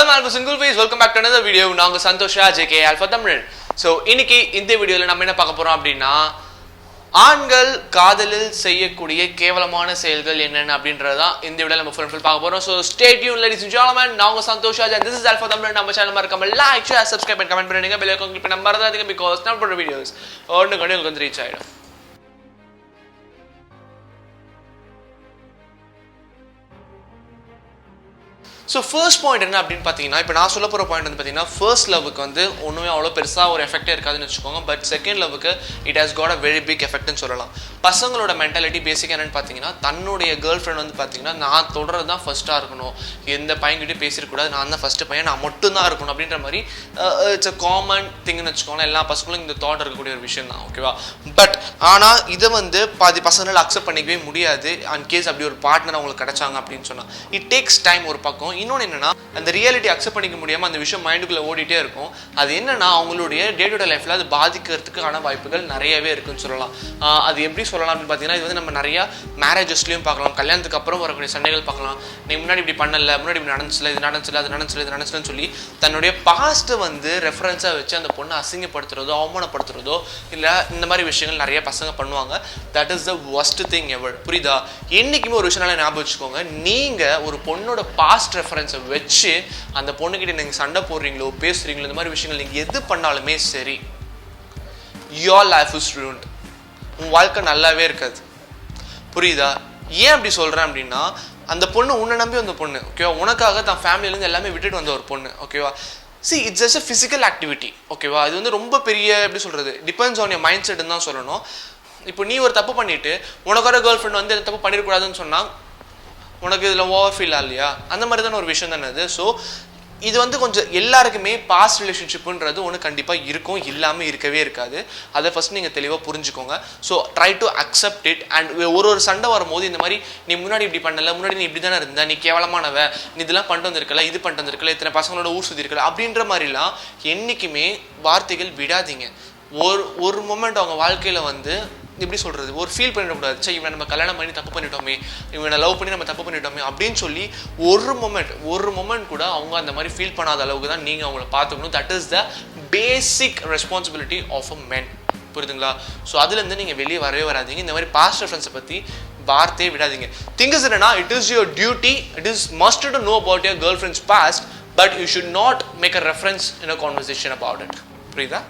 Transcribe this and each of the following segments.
Hello man, single face. Welcome back to another video. நாங்க Santosha JK Alpha Tamizhan. So இன்னைக்கு இந்த வீடியோல நம்ம என்ன பார்க்க போறோம் அப்படினா ஆண்கள் காதலில் செய்யக்கூடிய கேவலமான செயல்கள் என்னென்ன அப்படின்றத தான் இந்த வீடியோல நம்ம ஃபுல் பார்க்க போறோம். So stay tuned ladies and gentlemen. நாங்க Santosha and this is Alpha Tamizhan. நம்ம சேனல் மறக்காம like, share, subscribe and comment பண்ணுங்க. bell icon click பண்ண மறந்துடாதீங்க because நம்ம போடுற வீடியோஸ் உடனே உங்களுக்கு வந்து ரீச் ஆயிடும். So first point என்ன அப்படினு பாத்தீங்கன்னா இப்போ நான் சொல்ல போற பாயிண்ட் வந்து பாத்தீங்கன்னா first loveக்கு வந்து ஒண்ணுமே அவ்வளவு பெருசா ஒரு எஃபெக்ட் இருக்காதுன்னு வெச்சுக்கோங்க பட் செகண்ட் loveக்கு it has got a very big effect ன்னு சொல்லலாம். பசங்களோட மென்டாலிட்டி பேசிக்கா என்னன்னு பாத்தீங்கன்னா தன்னுடைய गर्लफ्रेंड வந்து பாத்தீங்கன்னா நான் தொடறது தான் ஃபர்ஸ்டா இருக்கணும். எந்த பையன்கிட்ட பேசிர கூடாது. நான் தான் ஃபர்ஸ்ட் பையன் நான் மட்டும் தான் இருக்கணும் அப்படின்ற மாதிரி இட்ஸ் a common thing ன்னு வெச்சுக்கோங்க. எல்லா பசங்களும் இந்த தாட் இருக்கக்கூடிய ஒரு விஷயம் தான். ஓகேவா? பட் ஆனா இத வந்து பாதி பசங்களால அக்செப்ட் பண்ணிக்கவே முடியாது. அன் கேஸ் அப்படி ஒரு பார்ட்னர் உங்களுக்கு கிடைச்சாங்க அப்படினு சொன்னா it takes time ஒரு பக்கம். இன்னொன்னு என்னன்னா அந்த ரியாலிட்டி அக்செப்ட் பண்ணிக்க முடியாம அந்த விஷயம் மைண்டுக்குள்ள ஓடிட்டே இருக்கும். அது என்னன்னா அவங்களுடைய டே டு டே லைஃப்ல அது பாதிக்கிறதுக்கான வாய்ப்புகள் நிறையவே இருக்குன்னு சொல்லலாம். அது எப்படி சொல்லலாம் அப்படின்னு பாத்தீங்கன்னா இது வந்து நம்ம நிறைய மேரேஜஸ்லயும் பார்க்கலாம். கல்யாணத்துக்கு அப்புறம் வரக்கூடிய சண்டைகள் பார்க்கலாம். நீ முன்னாடி இப்படி பண்ணல, முன்னாடி இப்படி நடந்துச்சுல, இது நடந்துச்சுல, அது நடந்துச்சுல, இது நடந்துச்சுன்னு சொல்லி தன்னுடைய பாஸ்ட் வந்து ரெஃபரன்ஸா வச்சு அந்த பொண்ணை அசிங்கப்படுத்துறதோ அவமானப்படுத்துறதோ இல்ல இந்த மாதிரி விஷயங்கள் நிறைய பசங்க பண்ணுவாங்க. That is the worst thing ever. புரியுதா? என்னைக்குமே ஒரு விஷயம் ஞாபகம் வச்சுக்கோங்க. நீங்க ஒரு பொண்ணோட பாஸ்ட் ரெஃபரன்ஸை வச்சு அந்த பொண்ணுகிட்ட நீங்க சண்டை போடுறீங்களோ பேசுறீங்களோ இந்த மாதிரி விஷயங்கள் நீங்க எது பண்ணாலுமே சரி your life is ruined. உன் வாழ்க்கை நல்லாவே இருக்காது. புரியுதா? ஏன் அப்படி சொல்றேன் அப்படின்னா அந்த பொண்ணு உன்னை நம்பி வந்த பொண்ணு. ஓகேவா? உனக்காக தான் ஃபேமிலியிலேருந்து எல்லாமே விட்டுட்டு வந்த ஒரு பொண்ணு. ஓகேவா? See, it's just a physical activity. ஓகேவா? இது வந்து ரொம்ப பெரிய எப்படி சொல்றது டிபெண்ட்ஸ் ஆன் யோர் மைண்ட் செட்னு தான் சொல்லணும். இப்போ நீ ஒரு தப்பு பண்ணிட்டு உனக்கார கேர்ள்ஃப்ரெண்ட் வந்து அந்த தப்பு பண்ணிடக்கூடாதுன்னு சொன்னா உனக்கு இதில் ஓவர் ஃபீல் ஆகலையா? அந்த மாதிரி தானே ஒரு விஷயம் தானே அது. ஸோ இது வந்து கொஞ்சம் எல்லாருக்குமே பாஸ்ட் ரிலேஷன்ஷிப்புன்றது ஒன்று கண்டிப்பாக இருக்கும், இல்லாமல் இருக்கவே இருக்காது. அதை ஃபர்ஸ்ட் நீங்கள் தெளிவாக புரிஞ்சுக்கோங்க. So try to accept it. And ஒரு சண்டை வரும்போது இந்த மாதிரி நீ முன்னாடி இப்படி பண்ணல, முன்னாடி நீ இப்படி தானே இருந்த, நீ கேவலமானவ, நீ இதெல்லாம் பண்ணிட்டு வந்திருக்கல, இது பண்ணிட்டு வந்திருக்கல, இத்தனை பசங்களோட ஊர் சுற்றி இருக்கல அப்படின்ற மாதிரிலாம் என்றைக்குமே வார்த்தைகள் விடாதீங்க. ஒரு மொமெண்ட் அவங்க வாழ்க்கையில் வந்து எப்படி சொல்றது ஒரு ஃபீல் பண்ணிடக்கூடாது. சரி இவனை நம்ம கல்யாணம் பண்ணி தப்பு பண்ணிட்டோமே, இவனை லவ் பண்ணி நம்ம தப்பு பண்ணிட்டோமே அப்படின்னு சொல்லி ஒரு மொமெண்ட் கூட அவங்க அந்த மாதிரி ஃபீல் பண்ணாத அளவுக்கு தான் நீங்கள் அவங்கள பார்த்துக்கணும். That is the basic responsibility of a men. புரியுதுங்களா? ஸோ அதுலேருந்து நீங்கள் வெளியே வரவே வராதிங்க. இந்த மாதிரி பாஸ்ட் ரெஃபரன்ஸை பற்றி வார்த்தையே விடாதீங்க. திங்ஸ் என்னன்னா it is your duty, it is must to know about your girl friends past but you should not make a reference in a conversation about it. புரியுதா?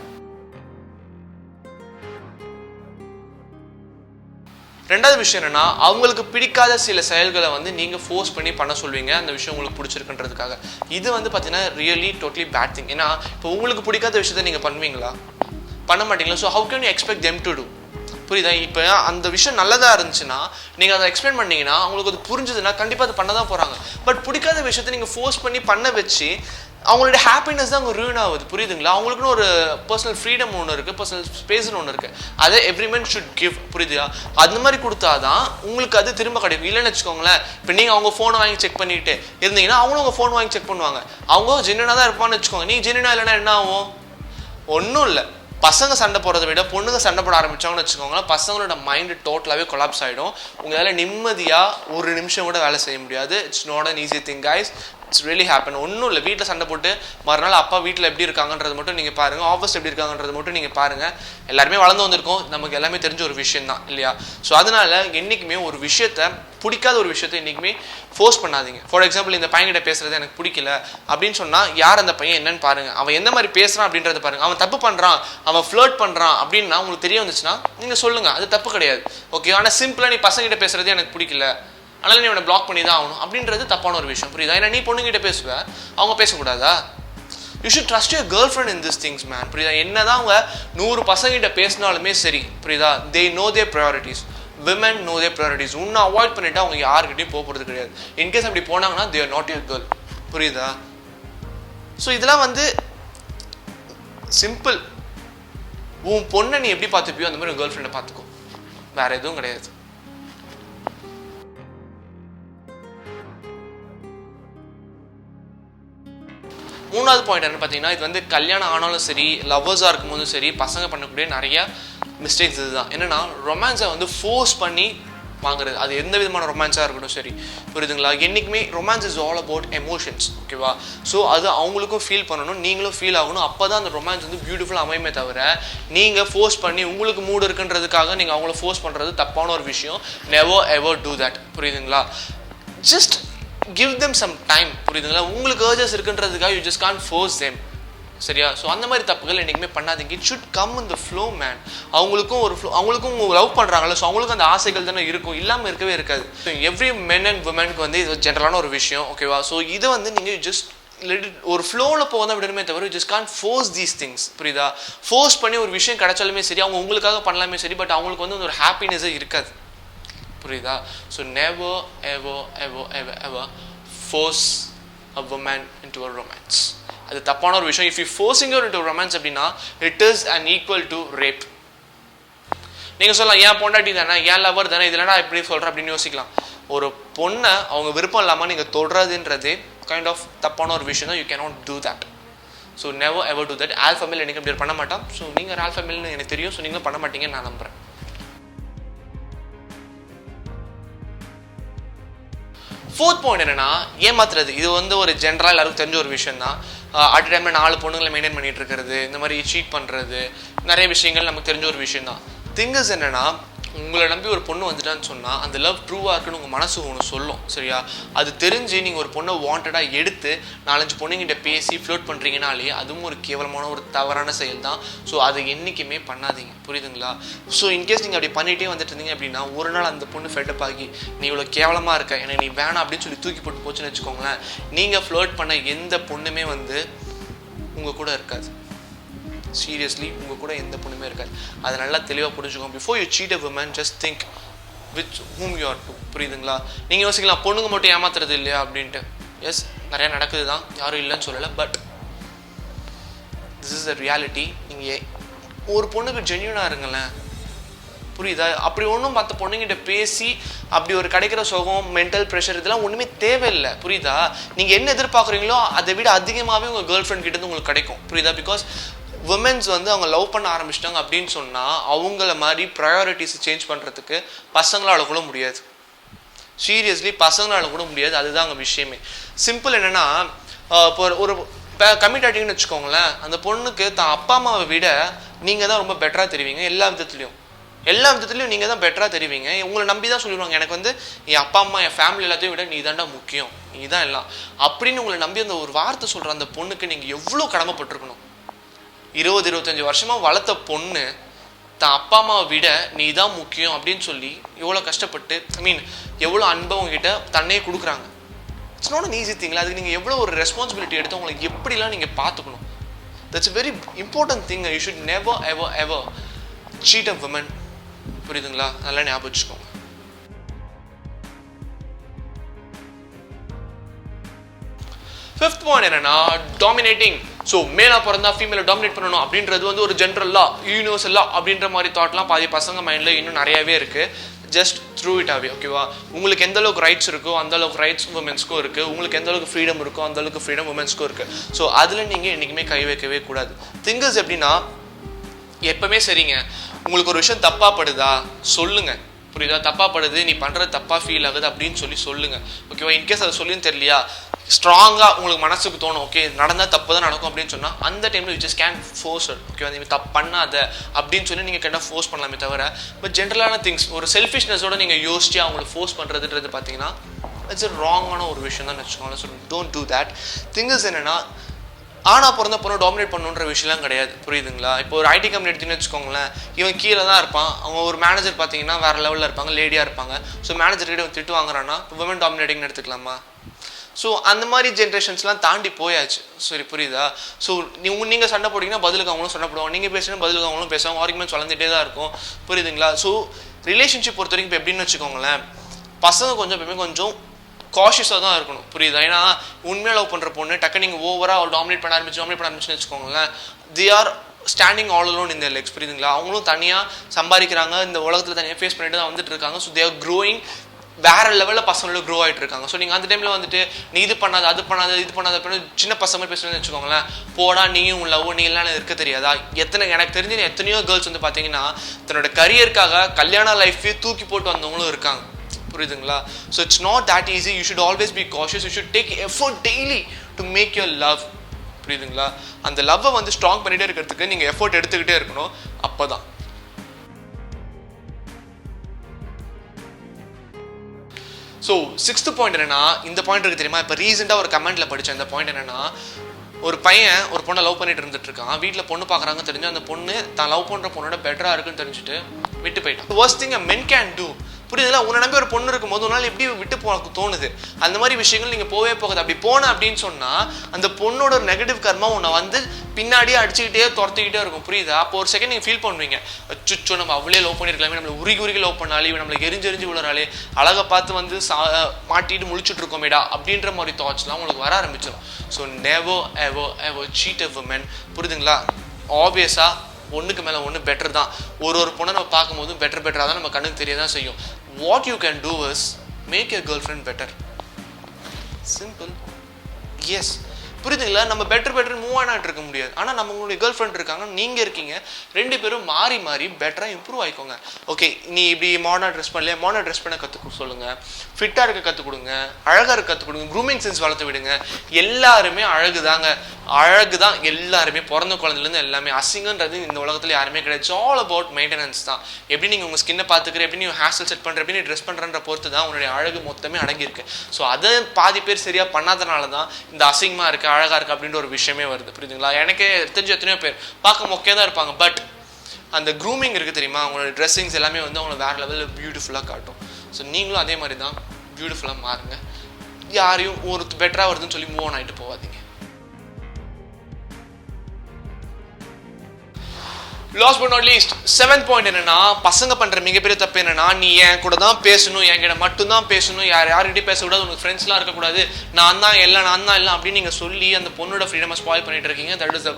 ரெண்டாவது விஷயம் என்னன்னா அவங்களுக்கு பிடிக்காத சில செயல்களை வந்து நீங்க ஃபோர்ஸ் பண்ணி பண்ண சொல்வீங்க அந்த விஷயம் உங்களுக்கு பிடிச்சிருக்குன்றதுக்காக. இது வந்து பார்த்தீங்கன்னா ரியலி டோட்டலி பேட் திங். ஏன்னா இப்போ உங்களுக்கு பிடிக்காத விஷயத்த நீங்க பண்ணுவீங்களா? பண்ண மாட்டீங்களா? So how can you expect them to do? புரியுதா? இப்போ அந்த விஷயம் நல்லதா இருந்துச்சுன்னா நீங்க அதை எக்ஸ்பிளைன் பண்ணீங்கன்னா அவங்களுக்கு அது புரிஞ்சதுன்னா கண்டிப்பாக அதை பண்ண தான் போறாங்க. பட் பிடிக்காத விஷயத்த நீங்க ஃபோர்ஸ் பண்ணி பண்ண வச்சு அவங்களோட ஹாப்பினஸ் தான் அவங்க ரூன் ஆகுது. புரியுதுங்களா? அவங்களுக்குன்னு ஒரு பர்சனல் ஃப்ரீடம் ஒன்று இருக்குது, பர்சனல் ஸ்பேஸ்னு ஒன்று இருக்குது. அதை எவ்ரி மேன் ஷுட் கிவ். புரியுதா? அந்த மாதிரி கொடுத்தாதான் உங்களுக்கு அது திரும்ப கிடைக்கும். இல்லைன்னு வச்சுக்கோங்களேன், இப்போ நீங்கள் அவங்க ஃபோனை வாங்கி செக் பண்ணிட்டு இருந்தீங்கன்னா அவங்களும் உங்கள் ஃபோன் வாங்கி செக் பண்ணுவாங்க. அவங்க ஜென்யூனாக தான் இருப்பான்னு வச்சுக்கோங்க. நீ ஜென்யூனாக இல்லைன்னா என்ன ஆகும்? ஒன்றும் இல்லை. பசங்க சண்டை போடுறதை விட பொண்ணுங்க சண்டை போட ஆரம்பிச்சாங்கன்னு வச்சுக்கோங்களேன், பசங்களோட மைண்டு டோட்டலாகவே கொலாப்ஸ் ஆகிடும். உங்களால் நிம்மதியாக ஒரு நிமிஷம் கூட வேலை செய்ய முடியாது. It's not an easy thing guys. It's really happen. ஒன்றும் இல்லை, வீட்டில் சண்டை போட்டு மறுநாள் அப்பா வீட்டில் எப்படி இருக்காங்கன்றது மட்டும் நீங்கள் பாருங்கள், ஆஃபீஸ் எப்படி இருக்காங்கன்றது மட்டும் நீங்கள் பாருங்கள். எல்லாருமே வளர்ந்து வந்திருக்கோம், நமக்கு எல்லாமே தெரிஞ்ச ஒரு விஷயம் தான் இல்லையா? ஸோ அதனால என்றைக்குமே ஒரு விஷயத்த பிடிக்காத ஒரு விஷயத்தை என்றைக்குமே ஃபோர்ஸ் பண்ணாதீங்க. ஃபார் எக்ஸாம்பிள் இந்த பையன்கிட்ட பேசுறது எனக்கு பிடிக்கல அப்படின்னு சொன்னால் யார் அந்த பையன் என்னன்னு பாருங்க, அவன் எந்த மாதிரி பேசுகிறான் அப்படின்றத பாருங்க. அவன் தப்பு பண்ணுறான், அவன் ஃப்ளர்ட் பண்ணுறான் அப்படின்னா உங்களுக்கு தெரிய வந்துச்சுன்னா நீங்கள் சொல்லுங்கள், அது தப்பு கிடையாது. ஓகே? ஆனால் சிம்பிளாக நீ பசங்கிட்ட பேசுறது எனக்கு பிடிக்கல அதனால நீ அவனை பிளாக் பண்ணி தான் ஆகணும் அப்படின்றது தப்பான ஒரு விஷயம். புரியுதா? ஏன்னா நீ பொண்ணுகிட்ட பேசுவ, அவங்க பேசக்கூடாதா? You should trust your girlfriend in this things man. புரியுதா? என்னதான் அவங்க 100 பசங்கிட்ட பேசினாலுமே சரி, புரியுதா? They know their priorities. Women know their priorities. உன்னை அவாய்ட் பண்ணிட்டு அவங்க யாருக்கிட்டையும் போகிறது கிடையாது. இன்கேஸ் அப்படி போனாங்கன்னா they are not your girl. புரியுதா? ஸோ இதெல்லாம் வந்து சிம்பிள். உன் பொண்ணை நீ எப்படி பார்த்துப்பியோ அந்த மாதிரி உன் கேர்ள் ஃப்ரெண்டை பார்த்துக்கோ, வேற எதுவும் கிடையாது. மூணாவது பாயிண்ட் என்ன பார்த்தீங்கன்னா இது வந்து கல்யாணம் ஆனாலும் சரி லவ்வர்ஸாக இருக்கும்போதும் சரி பசங்க பண்ணக்கூடிய நிறைய மிஸ்டேக்ஸ் இதுதான். என்னன்னா ரொமான்ஸை வந்து ஃபோர்ஸ் பண்ணி வாங்குறது, அது எந்த விதமான ரொமான்ஸாக இருக்கட்டும் சரி, புரியுதுங்களா? என்றைக்குமே romance is all about emotions, ஓகேவா? ஸோ அது அவங்களுக்கும் ஃபீல் பண்ணணும், நீங்களும் ஃபீல் ஆகணும். அப்போ தான் அந்த ரொமான்ஸ் வந்து பியூட்டிஃபுல்லாக அமையுமே தவிர நீங்கள் ஃபோர்ஸ் பண்ணி உங்களுக்கு மூடு இருக்குன்றதுக்காக நீங்கள் அவங்கள ஃபோர்ஸ் பண்ணுறது தப்பான ஒரு விஷயம். நெவர் எவர் டூ தட், புரியுதுங்களா? Just give them some time, புரியுதுங்களா? உங்களுக்கு அர்ஜஸ் இருக்குன்றதுக்காக you just can't force them, சரியா? ஸோ அந்த மாதிரி தப்புகள் என்றைக்குமே பண்ணாதீங்க. It should come in the flow man. அவங்களுக்கும் ஒரு ஃப்ளோ, அவங்களுக்கும் லவ் பண்ணுறாங்களோ, ஸோ அவங்களுக்கும் அந்த ஆசைகள் தானே இருக்கும், இல்லாமல் இருக்கவே இருக்காது. ஸோ எவ்ரி மென் அண்ட் உமனுக்கு வந்து இது ஜென்ரலான ஒரு விஷயம், ஓகேவா? ஸோ இதை வந்து நீங்கள் ஜஸ்ட் ஒரு ஃப்ளோவில் போக தான் விடணுமே தவிர just can't force these things, புரியுதா? ஃபோர்ஸ் பண்ணி ஒரு விஷயம் கிடைச்சாலுமே சரி, அவங்க உங்களுக்காக பண்ணலாமே சரி, பட் அவங்களுக்கு வந்து ஒரு ஹாப்பினஸே இருக்காது, புரியுதா? So never ever ever ever ever force a woman into a romance. அது தப்பான ஒரு விஷயம். If you forcing her into romance அப்படின்னா it is an equal to rape. நீங்கள் சொல்லலாம், ஏன் பொண்டாட்டி தானே, ஏன் லவர் தானே, இதெல்லாம் எப்படி சொல்கிறேன் அப்படின்னு யோசிக்கலாம். ஒரு பொண்ணை அவங்க விருப்பம் இல்லாமல் நீங்கள் தொடுறதுன்றது கைண்ட் ஆஃப் தப்பான ஒரு விஷயம் தான். You cannot do that. So never ever do that. Alpha மேல் எனக்கு அப்படி பண்ண மாட்டோம். ஸோ நீங்கள் ஆல்ஃபா மேல்னு எனக்கு தெரியும். ஸோ நீங்களும் பண்ண மாட்டீங்கன்னு நான் நம்புகிறேன். ஃபோர்த் பாயிண்ட் என்னன்னா, ஏமாத்துறது. இது வந்து ஒரு ஜென்ரலாக எல்லாருக்கும் தெரிஞ்ச ஒரு விஷயம் தான். அட் டைமில் 4 பொண்ணுங்களை மெயின்டைன் பண்ணிட்டு இருக்கிறது, இந்த மாதிரி சீட் பண்ணுறது, நிறைய விஷயங்கள் நமக்கு தெரிஞ்ச ஒரு விஷயம் தான். திங்கஸ் என்னன்னா, உங்களை நம்பி ஒரு பொண்ணு வந்துட்டான்னு சொன்னால் அந்த லவ் ட்ரூவாக இருக்குன்னு உங்கள் மனசு ஒன்று சொல்லும், சரியா? அது தெரிஞ்சு நீங்கள் ஒரு பொண்ணை வாண்டடாக எடுத்து 4-5 பொண்ணுங்கிட்ட பேசி ஃப்ளோட் பண்ணுறீங்கனாலே அதுவும் ஒரு கேவலமான ஒரு தவறான செயல் தான். ஸோ அதை என்றைக்குமே பண்ணாதீங்க, புரியுதுங்களா? ஸோ இன்கேஸ் நீங்கள் அப்படி பண்ணிகிட்டே வந்துட்டு இருந்தீங்க அப்படின்னா ஒரு நாள் அந்த பொண்ணு ஃபெட்டப் ஆகி நீ இவ்வளோ கேவலமாக இருக்க, எனக்கு நீ வேணாம் அப்படின்னு சொல்லி தூக்கி போட்டு போச்சுன்னு வச்சுக்கோங்களேன், நீங்கள் ஃப்ளோட் பண்ண எந்த பொண்ணுமே வந்து உங்கள் கூட இருக்காது. சீரியஸ்லி உங்கள் கூட எந்த பொண்ணுமே இருக்காது. அதை நல்லா தெளிவாக புரிஞ்சுக்கோங்க. Before you cheat a woman just think with whom you are to, புரியுதுங்களா? நீங்கள் யோசிக்கலாம், பொண்ணுங்க மட்டும் ஏமாத்துறது இல்லையா அப்படின்ட்டு. எஸ், நிறையா நடக்குது தான், யாரும் இல்லைன்னு சொல்லலை. But this is the reality. நீங்கள் ஒரு பொண்ணுக்கு ஜென்யூனாக இருங்களேன், புரியுதா? அப்படி ஒன்றும் மற்ற பொண்ணுங்கிட்ட பேசி அப்படி ஒரு கிடைக்கிற சுகம், மென்டல் ப்ரெஷர், இதெல்லாம் ஒன்றுமே தேவையில்லை, புரியுதா? நீங்கள் என்ன எதிர்பார்க்குறீங்களோ அதை விட அதிகமாகவே உங்கள் கேர்ள் ஃப்ரெண்ட் கிட்டேருந்து உங்களுக்கு கிடைக்கும், புரியுதா? பிகாஸ் உமன்ஸ் வந்து அவங்க லவ் பண்ண ஆரம்பிச்சிட்டாங்க அப்படின்னு சொன்னால் அவங்கள மாதிரி ப்ரையாரிட்டிஸை சேஞ்ச் பண்ணுறதுக்கு பசங்களால் கூட முடியாது. சீரியஸ்லி பசங்களால் கூட முடியாது. அதுதான் அங்கே விஷயமே. சிம்பிள் என்னென்னா, இப்போ ஒரு கமிட் ஆகிட்டீங்கன்னு வச்சுக்கோங்களேன், அந்த பொண்ணுக்கு தான் அப்பா அம்மாவை விட நீங்கள் தான் ரொம்ப பெட்டராக தெரிவிங்க. எல்லா விதத்துலையும் நீங்கள் தான் பெட்டராக தெரிவிங்க. உங்களை நம்பி தான் சொல்லிடுவாங்க, எனக்கு வந்து என் அப்பா அம்மா என் ஃபேமிலி எல்லாத்தையும் விட நீ தான்டா முக்கியம், நீ தான் எல்லாம் அப்படின்னு உங்களை நம்பி அந்த ஒரு வார்த்தை சொல்கிற அந்த பொண்ணுக்கு நீங்கள் எவ்வளோ கடமைப்பட்டிருக்கணும். 20-25 வருஷமாக வளர்த்த பொண்ணு தான் அப்பா அம்மாவை விட நீ தான் முக்கியம் அப்படின்னு சொல்லி எவ்வளோ கஷ்டப்பட்டு, எவ்வளோ அன்பை உங்ககிட்ட தன்னையே கொடுக்குறாங்க. இட்ஸ் நாட் அன் ஈஸி திங்ல. அதுக்கு நீங்கள் எவ்வளோ ஒரு ரெஸ்பான்சிபிலிட்டி எடுத்து உங்களை எப்படிலாம் நீங்கள் பார்த்துக்கணும். That's a very important thing. You should never ever ever cheat a woman, புரியுதுங்களா? நல்லா ஞாபகம் வச்சுக்கோங்க. ஃபிஃப்த் பாயிண்ட் என்னன்னா, டாமினேட்டிங். ஸோ மேலாக பிறந்தா ஃபீமேலை டாமினேட் பண்ணணும் அப்படின்றது வந்து ஒரு ஜென்ரலா யூனிவர்சலா அப்படின்ற மாதிரி தாட்லாம் பாதி பசங்க மைண்டில் இன்னும் நிறையாவே இருக்குது. ஜஸ்ட் த்ரூ இட் அவே, ஓகேவா? உங்களுக்கு எந்த அளவுக்கு ரைட்ஸ் இருக்கோ அந்த அளவுக்கு ரைட்ஸ் உமன்ஸ்க்கும் இருக்குது. உங்களுக்கு எந்த அளவுக்கு ஃப்ரீடம் இருக்கோ அந்த அளவுக்கு ஃப்ரீடம் உமன்ஸ்க்கும் இருக்குது. ஸோ அதில் நீங்கள் என்றைக்குமே கை வைக்கவே கூடாது. திங்கஸ் எப்படின்னா, எப்பவுமே சரிங்க, உங்களுக்கு ஒரு விஷயம் தப்பாக படுதா சொல்லுங்கள், புரியுதா? தப்பாக படுது, நீ பண்ணுறது தப்பாக ஃபீல் ஆகுது அப்படின்னு சொல்லி சொல்லுங்கள், ஓகேவா? இன்கேஸ் அதை சொல்லின்னு தெரியலையா, ஸ்ட்ராங்காக உங்களுக்கு மனசுக்கு தோணும், ஓகே நடந்தால் தப்பு தான் நடக்கும் அப்படின்னு சொன்னால் அந்த டைமில் you just can force it, ஓகேவா? நீங்கள் தப்பு பண்ணாத அப்படின்னு சொல்லி நீங்கள் கேட்டால் ஃபோர்ஸ் பண்ணலாமே தவிர, பட் ஜென்ரலான திங்ஸ் ஒரு செல்ஃபிஷ்னஸோட நீங்கள் யோசிச்சு அவங்களை ஃபோர்ஸ் பண்ணுறதுன்றது பார்த்தீங்கன்னா இட்ஸ் ராங்கான ஒரு விஷயம் தான் வச்சுக்கோங்களேன். So don't do that. Things என்னென்னா, ஆனா பிறந்த பொண்ணை டாமினேட் பண்ணுன்ற விஷயம்லாம் கிடையாது, புரியுதுங்களா? இப்போ ஒரு ஐடி கம்பெனி எடுத்துன்னு வச்சுக்கோங்களேன், இவன் கீழே தான் இருப்பான், அவங்க ஒரு மேனேஜர் பார்த்தீங்கன்னா வேறு லெவலில் இருப்பாங்க, லேடியாக இருப்பாங்க. ஸோ மேனேஜர்கிட்ட திட்டு வாங்குறான்னா விமன் டாமினேட்டிங்னு எடுத்துக்கலாமா? ஸோ அந்த மாதிரி ஜென்ரேஷன்ஸ்லாம் தாண்டி போயாச்சு, சரி புரியுதா? ஸோ நீங்கள் சண்டை போட்டிங்கன்னா பதிலுக்கு அவங்களும் சண்டை போடுவாங்க, நீங்கள் பேசுனா பதிலுக்கு அவங்களும் பேசுவாங்க, ஆர்குமெண்ட்ஸ் வளர்ந்துட்டே தான் இருக்கும், புரியுதுங்களா? ஸோ ரிலேஷன்ஷிப் பொறுத்த வரைக்கும் இப்போ எப்படின்னு வச்சுக்கோங்களேன், பசங்க எப்பவுமே கொஞ்சம் காஷியஸாக தான் இருக்கணும், புரியுதா? ஏன்னா உண்மையாக லவ் பண்ணுற பொண்ணு டக்கு நீங்கள் ஓவராக டாமினேட் பண்ண ஆரம்பிச்சுன்னு வச்சுக்கோங்களேன், they are standing all alone in their legs, புரியுதுங்களா? அவங்களும் தனியாக சம்பாதிக்கிறாங்க, இந்த உலகத்தில் தனியாக ஃபேஸ் பண்ணிட்டு தான் வந்துட்டு இருக்காங்க. ஸோ தே ஆர் க்ரோயிங், வேற லெவலில் பசங்களோட க்ரோ ஆகிட்டு இருக்காங்க. ஸோ நீங்கள் அந்த டைமில் வந்துட்டு நீ இது பண்ணாத அது பண்ணாத இது பண்ணாத அப்படின்னு சின்ன பசங்க மாதிரி பேசுறதுன்னு வச்சுக்கோங்களேன், போடா நீயும் உன் லவ் நீ எல்லாம் இருக்க தெரியாதா? எனக்கு தெரிஞ்சு எத்தனையோ கேர்ள்ஸ் வந்து பார்த்தீங்கன்னா தன்னோட கரியருக்காக கல்யாண லைஃபே தூக்கி போட்டு வந்தவங்களும் இருக்காங்க, புரியுதுங்களா? So it's not that easy. You should always be cautious. You should take effort daily to make your love. புரியுதுங்களா? அந்த லவ்வை வந்து ஸ்ட்ராங் பண்ணிகிட்டே இருக்கிறதுக்கு நீங்கள் எஃபர்ட் எடுத்துக்கிட்டே இருக்கணும். அப்போ தான். ஸோ 6th பாயிண்ட் என்னன்னா, இந்த பாயிண்ட் இருக்கு தெரியுமா? இப்போ ரீசெண்டாக ஒரு கமெண்ட்ல படித்தேன். இந்த பாயிண்ட் என்னன்னா, ஒரு பையன் ஒரு பொண்ணை லவ் பண்ணிட்டு இருந்துட்டு இருக்கான். வீட்டில் பொண்ணு பார்க்குறாங்க தெரிஞ்சு அந்த பொண்ணு தான் லவ் பண்ணுற பொண்ணோட பெட்டராக இருக்குன்னு தெரிஞ்சுட்டு விட்டு போயிட்டான். worst thing a men can do. புரியுதுங்களா? உன்னை நம்பி ஒரு பொண்ணு இருக்கும் போது உன்னால் எப்படி விட்டு போக தோணுது? அந்த மாதிரி விஷயங்கள் நீங்கள் போவே போகாது. அப்படி போன அப்படின்னு சொன்னால் அந்த பொண்ணோட ஒரு நெகட்டிவ் கர்மா உன்னை வந்து பின்னாடியே அடிச்சுக்கிட்டே துரத்திக்கிட்டே இருக்கும். புரியுதா? அப்போ ஒரு செகண்ட் நீங்கள் ஃபீல் பண்ணுவீங்க, அச்சுச்சோ நம்ம அவளே லவ் பண்ணியிருக்கலாமே, நம்மளை உருகி லவ் பண்ணாலே, இவன் நம்மளை எரிஞ்சு விழுறாளே, அழகை பார்த்து வந்து மாட்டிட்டு முழிச்சுட்டு இருக்கோமேடா அப்படின்ற மாதிரி தாட்ஸ்லாம் உங்களுக்கு வர ஆரம்பிச்சிடும். So never ever ever cheat a woman. புரியுதுங்களா? ஆப்வியஸாக ஒன்றுக்கு மேலே ஒன்று பெட்டர் தான். ஒரு பொண்ணை நம்ம பார்க்கும்போது பெட்டராக தான் நம்ம கண்ணுக்கு தெரிய தான் செய்யும். What you can do is make your girl friend better. Simple. Yes, புரியுதுங்களா? நம்ம பெட்டர் மூவ் ஆனாட்டு இருக்க முடியாது. ஆனால் நம்ம உங்களுடைய கேர்ள் ஃப்ரெண்ட் இருக்காங்க, நீங்கள் இருக்கீங்க, 2 பேரும் மாறி பெட்டராக இம்ப்ரூவ் ஆகிக்கோங்க. ஓகே, நீ இப்படி மாடர்னாக ட்ரெஸ் பண்ணலையா, மாடர்னாக ட்ரெஸ் பண்ண கற்றுக்க சொல்லுங்கள், ஃபிட்டாக இருக்க கற்றுக் கொடுங்க, அழகாக இருக்க கற்றுக் கொடுங்க, க்ரூமிங் சென்ஸ் வளர்த்து விடுங்க. எல்லாருமே அழகு தான். எல்லாருமே பிறந்த குழந்தைலேருந்து எல்லாமே. அசிங்கன்றது இந்த உலகத்தில் யாருமே கிடையாது. ஆல் அபவுட் மெயின்டெனன்ஸ் தான். எப்படி நீங்கள் உங்கள் ஸ்கின்னை பார்த்துக்கிற, எப்படி நீங்கள் ஹேர் ஸ்டைல் செட் பண்ணுற, எப்படி நீ ட்ரெஸ் பண்ணுறன்ற பொறுத்து தான் உன்னுடைய அழகு மொத்தமே அடங்கியிருக்கு. ஸோ அதை பாதி பேர் சரியாக பண்ணாதனால தான் இந்த அசிங்கமாக இருக்குது, அழகாக இருக்குது அப்படின்ற ஒரு விஷயமே வருது. புரியுதுங்களா? எனக்கே தெரிஞ்ச எத்தனையோ பேர் பார்க்க மொக்கையாக தான் இருப்பாங்க, பட் அந்த க்ரூமிங் இருக்குது தெரியுமா, அவங்களோட ட்ரெஸ்ஸிங்ஸ் எல்லாமே வந்து அவங்கள வேறு லெவலில் பியூட்டிஃபுல்லாக காட்டும். ஸோ நீங்களும் அதே மாதிரி தான் பியூட்டிஃபுல்லாக மாறுங்க. யாரையும் ஒரு பெட்டராக வருதுன்னு சொல்லி மூவ் ஆன் ஆகிட்டு போகாதீங்க. Last but not least 7th point என்னன்னா, பசங்க பண்ற மிகப்பெரிய தப்பு என்னன்னா, நீ என் கூட தான் பேசணும், என்கிட்ட மட்டும்தான் பேசணும், யார்கிட்டையும் பேசக்கூடாது, உனக்கு ஃப்ரெண்ட்ஸ்லாம் இருக்கக்கூடாது, நான் தான் எல்லாம் அப்படின்னு நீங்க சொல்லி அந்த பொண்ணோட ஃப்ரீடமை ஸ்பாயில் பண்ணிட்டு இருக்கீங்க. That is the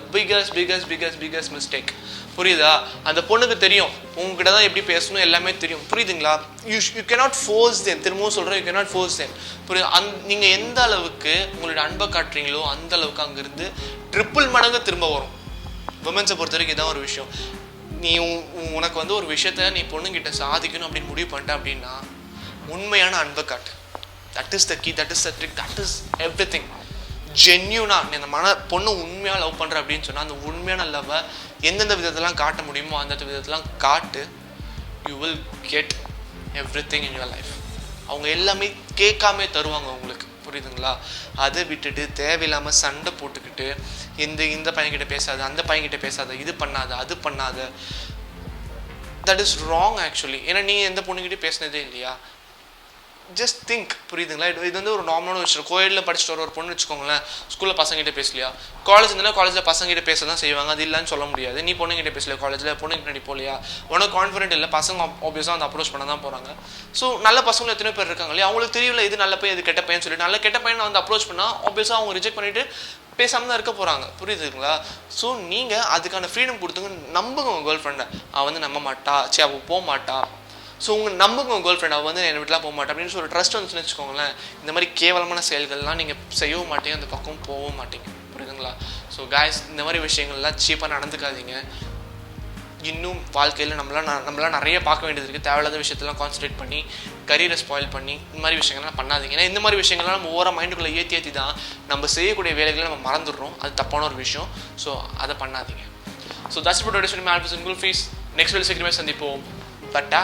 biggest mistake. புரியுதா? அந்த பொண்ணுக்கு தெரியும் உங்ககிட்ட தான் எப்படி பேசணும், எல்லாமே தெரியும். புரியுதுங்களா? You cannot force them. திரும்பவும் சொல்றேன், யூ கேனாட் ஃபோர்ஸ் தேம். புரியுது? நீங்க எந்த அளவுக்கு உங்களுடைய அன்பை காட்டுறீங்களோ அந்த அளவுக்கு அங்கிருந்து ட்ரிபிள் மடங்கு திரும்ப வரும். விமன்ஸை பொறுத்த வரைக்கும் இதான் ஒரு விஷயம். நீ உனக்கு வந்து ஒரு விஷயத்த நீ பொண்ணுங்கிட்ட சாதிக்கணும் அப்படின்னு முடிவு பண்ணிட்ட அப்படின்னா உண்மையான அன்பை காட்டு. That is the key, that is the trick, that is everything. ஜென்யூனா நீ அந்த பொண்ணு உண்மையாக லவ் பண்ணுற அப்படின்னு சொன்னால் அந்த உண்மையான லவ்வை எந்தெந்த விதத்தெல்லாம் காட்ட முடியுமோ அந்த விதத்தெல்லாம் காட்டு. You will get every thing in your life. அவங்க எல்லாமே கேட்காமே தருவாங்க உங்களுக்கு. புரியுதுங்களா? அதை விட்டுட்டு தேவையில்லாமல் சண்டை போட்டுக்கிட்டு இந்த பையன்கிட்ட பேசாத, அந்த பையன்கிட்ட பேசாத, இது பண்ணாத, அது பண்ணாத, தட் இஸ் ராங் ஆக்சுவலி. ஏன்னா நீங்கள் எந்த பொண்ணுகிட்டே பேசினதே இல்லையா? Just think. புரியுதுங்களா? இது வந்து ஒரு நார்மலான விஷயம். கோயிலில் படிச்சுட்டு வர ஒரு பொண்ணு வச்சுக்கோங்களேன், ஸ்கூலில் பசங்கிட்ட பேசலையா? காலேஜ் இருந்தாலும் காலேஜில் பசங்கிட்ட பேச தான் செய்வாங்க, அது இல்லைன்னு சொல்ல முடியாது. நீ பொண்ணுங்கிட்ட பேசலையா? காலேஜில் பொண்ணுங்கிட்ட நீ போகலையா? உனக்கு கான்ஃபிடென்ட் இல்லை, பசங்க ஆப்வியஸாக வந்து அப்ரோச் பண்ண தான் போகிறாங்க. ஸோ நல்ல பசங்களும் எத்தனை பேர் இருக்காங்க இல்லையா? அவங்களுக்கு தெரியல இது நல்ல பையன், இது கெட்ட பையன் சொல்லிட்டு நல்ல கெட்ட பையனை வந்து அப்ரோச் பண்ணால் ஆப்வியஸாக அவங்க ரிஜெக்ட் பண்ணிட்டு பேசாமல் தான் இருக்க போகிறாங்க. புரியுதுங்களா? ஸோ நீங்கள் அதுக்கான ஃப்ரீடம் கொடுத்துங்க. நம்புங்க உங்கள் கேர்ள் ஃப்ரெண்டை. அவள் வந்து நம்ப மாட்டா, அவள் போக மாட்டா. ஸோ உங்கள் நம்புங்க உங்கள் கேர்ள் ஃப்ரெண்ட், அவள் வந்து என்னை விட்டுலாம் போக மாட்டேன் அப்படின்னு சொல்லி ட்ரஸ்ட் வந்துச்சுன்னு வச்சுக்கோங்களேன். இந்த மாதிரி கேவலமான செயல்கள்லாம் நீங்கள் செய்யவும் மாட்டீங்க, அந்த பக்கம் போகவும் மாட்டீங்க. புரியுதுங்களா? ஸோ காய்ஸ், இந்த மாதிரி விஷயங்கள்லாம் சீப்பாக நடந்துக்காதீங்க. இன்னும் வாழ்க்கையில் நம்மளாம் நிறைய பார்க்க வேண்டியது இருக்குது. தேவையில்லாத விஷயத்தெல்லாம் கான்சன்ட்ரேட் பண்ணி கரியரை ஸ்பாயில் பண்ணி இந்த மாதிரி விஷயங்கள்லாம் பண்ணாதீங்க. ஏன்னா இந்த மாதிரி விஷயங்கள்லாம் நம்ம ஓவராக மைண்டுக்குள்ளே ஏற்றி தான் நம்ம செய்யக்கூடிய வேலைகளை நம்ம மறந்துடுறோம். அது தப்பான ஒரு விஷயம். ஸோ அதை பண்ணாதீங்க. So that's what it is. Next video சந்திப்போம். பட்டா